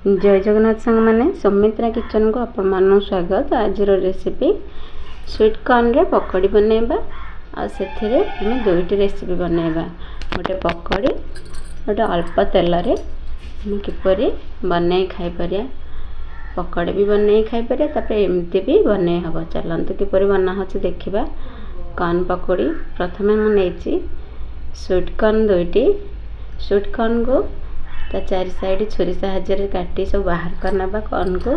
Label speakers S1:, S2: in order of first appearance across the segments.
S1: जय जगन्नाथ सांग मैंने सौमित्रा किचन को आपण मान स्वागत। आज रेसिपी स्वीट कॉर्न रे पकौड़ी बनैबा आ सेथिरे हमें दुईटी रेसिपी बनैबा। गोटे पकौड़ी गोटे अल्प तेल रे हम किपरि बनै खाइ परिया। पकौड़ी भी बनै खाइ परिया तापर एमती भी बनै हबो। चलंतु किपरि बना होछि देखिबा। कॉर्न पकौड़ी प्रथमे मु नेछि स्वीट कॉर्न दुईटी। स्वीट कॉर्न को ता चारि साइड छुरी साहाଯ୍ୟରେ काटी सब बाहर करनबा। कॉर्न को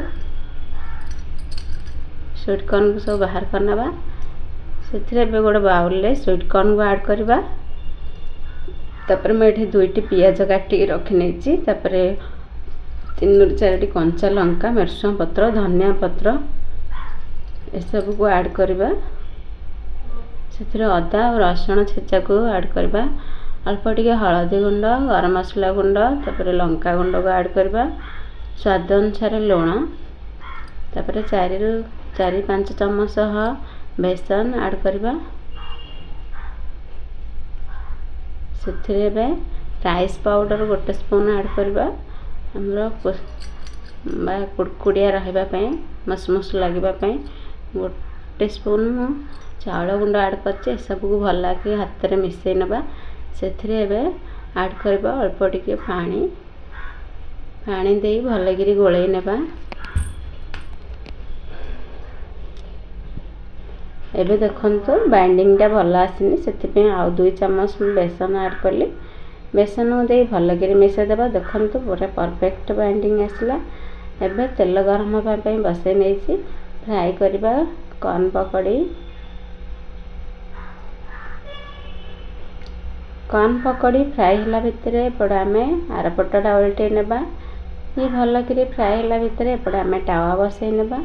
S1: स्वीट कॉर्न को सब बाहर करनबा। सेथिरे बे गोटे बाउल रे स्वीट कॉर्न को ऐड करबा। तापर मैं एठी दुईटी पियाज काटी रखि नेछि। तापर 3 ରୁ 4टी कंचा लंका मिर्चा पत्र धनिया पत्र ए सब को ऐड करबा। सेथिरे अदा और रसुण छेचा को ऐड करबा। अल्प टिके हलदी गुंड गरम मसला गुंड तापर लंका गुंड को ऐड करबा। स्वाद अनुसार लूण तापर 4 ରୁ 4-5 चम्मच बेसन ऐड करबा। सेथिरे बे राइस पाउडर 1 स्पून ऐड करबा। हमरो बा कुड़कुड़िया रहबा पई मसमस लागबा पई 1 स्पून चावल गुंड ऐड करचे। सब को भला के हाथ रे मिसै नबा। सेथिरे एबे ऐड करबा अल्प टिके पानी दे भल गिरी गोळै नेबा। एबे देखंतु बाइंडिंग टा भल आसिनी सेति पे आ 2 चम्मच बेसन ऐड करली। बेसन दे भल गिरी मिसै देबा। देखंतु पूरा परफेक्ट बाइंडिंग आसला। एबे तेल गरम होबा पई बसै नेछि फ्राई करबा कॉर्न पकौड़ी। कॉर्न पकौड़ी फ्राई होला भितरे पड़ा में आर पटडा उल्टे नेबा। ये भल करी फ्राई होला भितरे पड़ा में टावा बसै नेबा।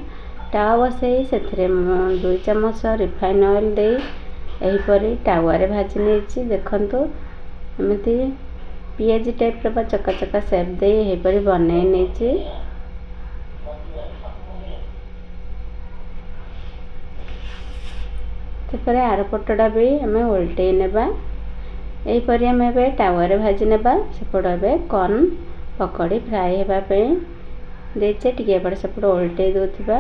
S1: टावा बसै सेथिरे 2 चम्मच रिफाइन ऑयल दे एही परी टावा रे भाजी नेछि। देखंतु एमिति पियाजी टाइप रो चका चका शेप दे एही परी बनै नेछि। तेपरे आर पटडा भी हमें उल्टे नेबा। एही परी हमें बे टावा रे भाजी नेबा। सेपड़ बे कॉर्न पकौड़ी फ्राई हेबा पे देचे टिके पड़ सेपड़ उल्टे दोथिबा।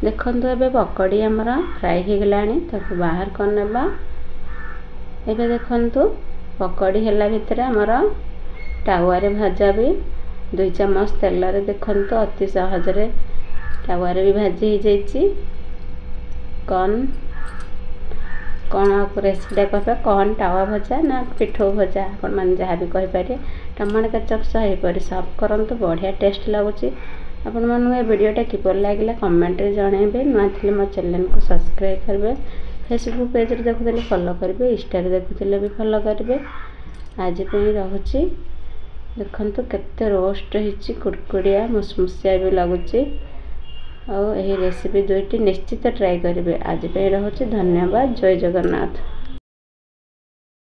S1: देखंतु एबे पकौड़ी हमरा फ्राई हे गलानी ताको बाहर कर नेबा। एबे देखंतु पकौड़ी हेला भितरे हमरा टावा रे भाजा भी 2 चम्मच तेल रे देखंतु अति सहज रे टावा रे भी भाजी हे जाईची। कॉर्न कौन रेसिपीटा कहबा कौन टावा भजा ना पिठो भजा आपण मान जहाँ भी कहि पारे। टमाटर केचप सह पर सर्व करंतु बढ़िया टेस्ट लागुची। आपण मानु ए वीडियोटा किपर लागिला कमेंट रे जणाइबे। नुआ थिले मो चैनल को सब्सक्राइब करबे। फेसबुक पेज रे देखुतले फॉलो करबे। इंस्टा रे देखुतले भी फॉलो करबे। आज पे रहउची देखंतु केते रोस्ट हिची कुड़कुड़िया मुसमुसिया भी लागुची। और यही रेसिपी दुईटी निश्चित ट्राई करेंगे। आज पे रहउची धन्यवाद। जय जगन्नाथ।